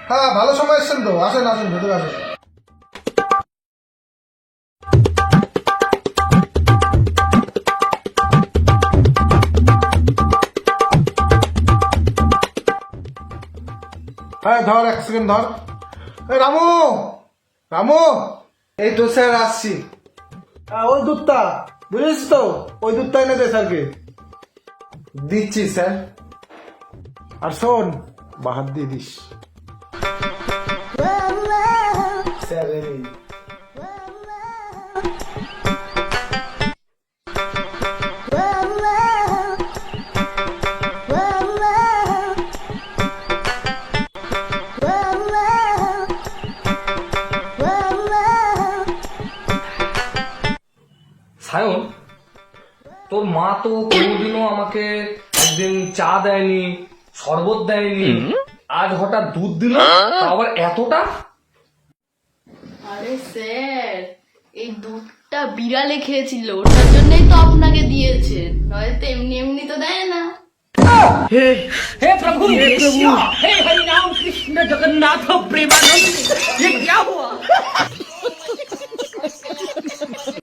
হ্যাঁ ভালো সময় এসছেন তো, আসেন আসেন ভেতরে আসেন। হ্যাঁ ধর, এক সেকেন্ড ধর। এই রামু, রামু, এই তো স্যার আসছি। ওই দুধটা বুঝেছিস তো, ওই দুধটা এনে দে স্যারকে। দিচ্ছি স্যার। আর শোন, বাহাত দিয়ে দিস স্যার। এই সায়ন, তোর মা তো কোনোদিনও আমাকে একদিন চা দেয়নি, শরবত দেয়নি, আজ হঠাৎ দুধ দিল, তাও আবার এতটা। আরে স্যার, এই দুধটা বিড়ালে খেয়েছিল, ওটার জন্যই তো আপনাকে দিয়েছে, নয়তো এমনি এমনি তো দেয় না। हे प्रभु हे हरि राम कृष्ण जगन्नाथ प्रेमानंद ये क्या हुआ।